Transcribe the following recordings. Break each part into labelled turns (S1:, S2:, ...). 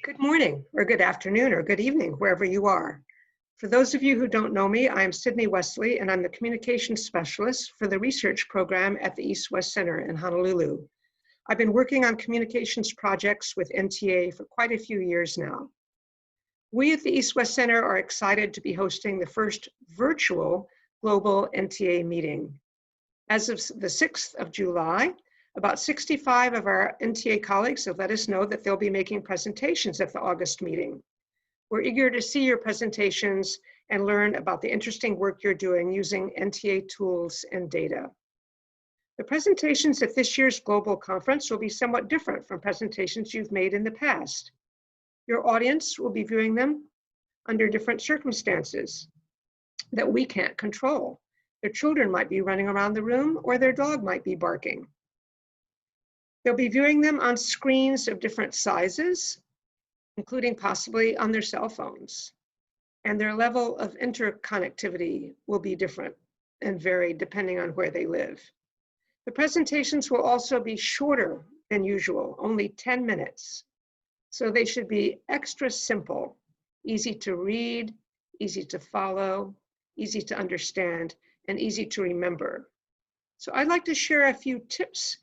S1: Good morning, or good afternoon, or good evening, wherever you are. For those of you who don't know me, I'm Sidney Westley, and I'm the Communications Specialist for the Research Program at the East-West Center in Honolulu. I've been working on communications projects with NTA for quite a few years now. We at the East-West Center are excited to be hosting the first virtual global NTA meeting. As of the 6th of July, about 65 of our NTA colleagues have let us know that they'll be making presentations at the August meeting. We're eager to see your presentations and learn about the interesting work you're doing using NTA tools and data. The presentations at this year's global conference will be somewhat different from presentations you've made in the past. Your audience will be viewing them under different circumstances that we can't control. Their children might be running around the room, or their dog might be barking. They'll be viewing them on screens of different sizes, including possibly on their cell phones. And their level of interconnectivity will be different and vary depending on where they live. The presentations will also be shorter than usual, only 10 minutes. So they should be extra simple, easy to read, easy to follow, easy to understand, and easy to remember. So I'd like to share a few tips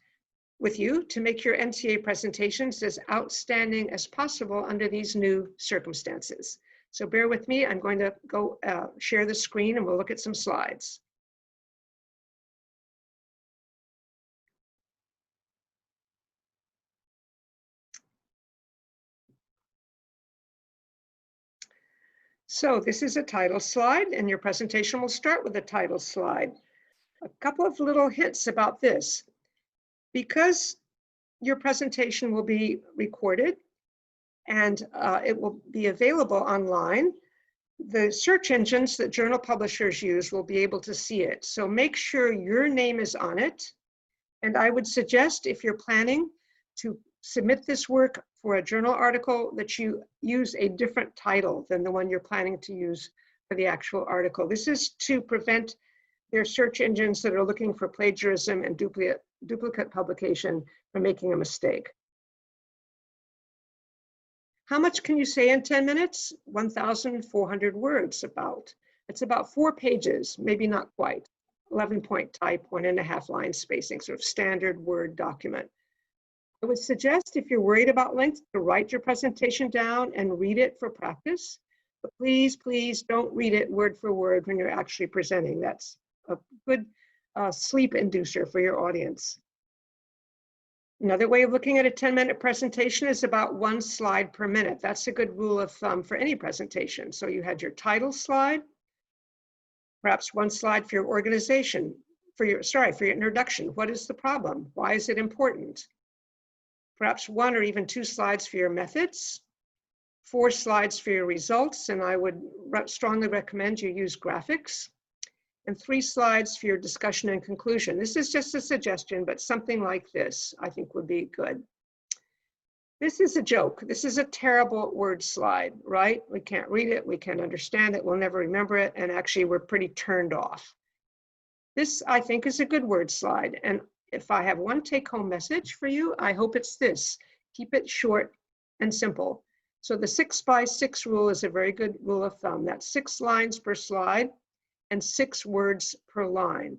S1: with you to make your NTA presentations as outstanding as possible under these new circumstances. So bear with me, I'm going to go share the screen and we'll look at some slides. So this is a title slide, and your presentation will start with a title slide. A couple of little hints about this. Because your presentation will be recorded and it will be available online, the search engines that journal publishers use will be able to see it. So make sure your name is on it. And I would suggest, if you're planning to submit this work for a journal article, that you use a different title than the one you're planning to use for the actual article. This is to prevent their search engines that are looking for plagiarism and duplicate publication from making a mistake. How much can you say in 10 minutes? 1,400 words about. It's about 4 pages, maybe not quite. 11-point type, 1.5 line spacing, sort of standard Word document. I would suggest, if you're worried about length, to write your presentation down and read it for practice. But please, please don't read it word for word when you're actually presenting. That's a good sleep inducer for your audience. Another way of looking at a 10-minute presentation is about 1 slide per minute. That's a good rule of thumb for any presentation. So you had your title slide, perhaps 1 slide for your organization, for your introduction. What is the problem? Why is it important? Perhaps 1 or even 2 slides for your methods, 4 slides for your results, and I would strongly recommend you use graphics, and 3 slides for your discussion and conclusion. This is just a suggestion, but something like this I think would be good. This is a joke. This is a terrible word slide, right? We can't read it, we can't understand it, we'll never remember it, and actually we're pretty turned off. This, I think, is a good word slide, and if I have one take-home message for you, I hope it's this: keep it short and simple. So the 6x6 rule is a very good rule of thumb. That's 6 lines per slide and 6 words per line.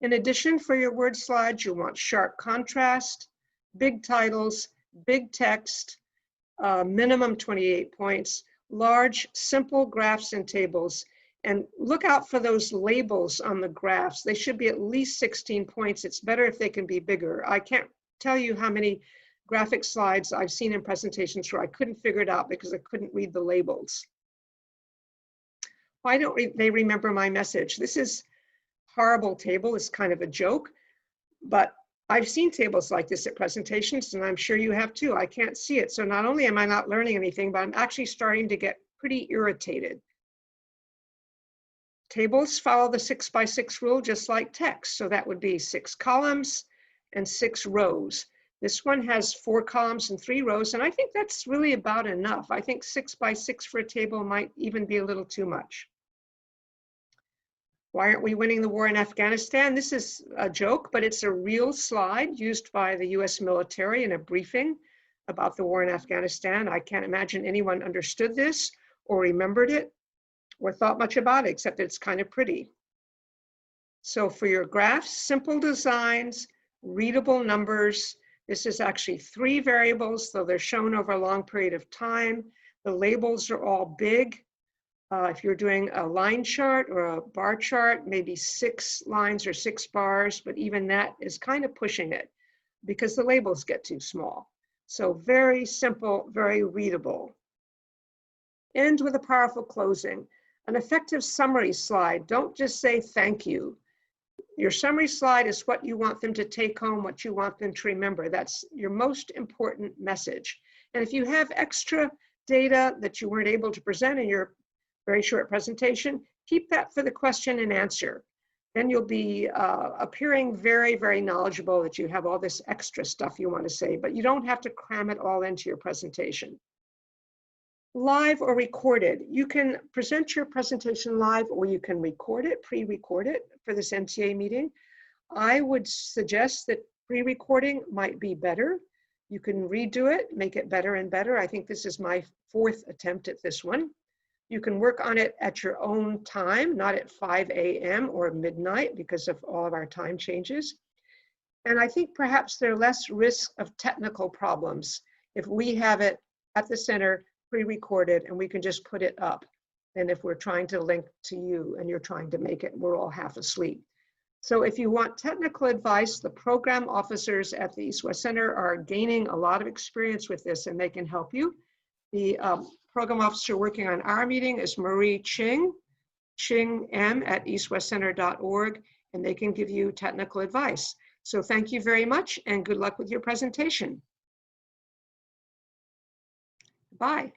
S1: In addition, for your word slides, you want sharp contrast, big titles, big text, minimum 28 points, large, simple graphs and tables. And look out for those labels on the graphs. They should be at least 16 points. It's better if they can be bigger. I can't tell you how many graphic slides I've seen in presentations where I couldn't figure it out because I couldn't read the labels. Why don't they remember my message? This is horrible table. It's kind of a joke, but I've seen tables like this at presentations, and I'm sure you have too. I can't see it. So not only am I not learning anything, but I'm actually starting to get pretty irritated. Tables follow the 6x6 rule just like text. So that would be 6 columns and 6 rows. This one has 4 columns and 3 rows, and I think that's really about enough. I think 6x6 for a table might even be a little too much. Why aren't we winning the war in Afghanistan? This is a joke, but it's a real slide used by the US military in a briefing about the war in Afghanistan. I can't imagine anyone understood this or remembered it or thought much about it, except it's kind of pretty. So for your graphs, simple designs, readable numbers. This is actually 3 variables, though they're shown over a long period of time. The labels are all big. If you're doing a line chart or a bar chart, maybe 6 lines or 6 bars, but even that is kind of pushing it because the labels get too small. So very simple, very readable. End with a powerful closing. An effective summary slide. Don't just say thank you. Your summary slide is what you want them to take home, what you want them to remember. That's your most important message. And if you have extra data that you weren't able to present in your very short presentation, keep that for the question and answer. Then you'll be appearing very, very knowledgeable that you have all this extra stuff you want to say, but you don't have to cram it all into your presentation. Live or recorded. You can present your presentation live or you can record it, pre-record it for this NTA meeting. I would suggest that pre-recording might be better. You can redo it, make it better and better. I think this is my 4th attempt at this one. You can work on it at your own time, not at 5 a.m. or midnight because of all of our time changes. And I think perhaps there's less risk of technical problems if we have it at the center pre-recorded and we can just put it up than if we're trying to link to you and you're trying to make it, we're all half asleep. So if you want technical advice, the program officers at the East West Center are gaining a lot of experience with this and they can help you. The program officer working on our meeting is Marie Ching m@eastwestcenter.org, and they can give you technical advice. So thank you very much and good luck with your presentation. Bye.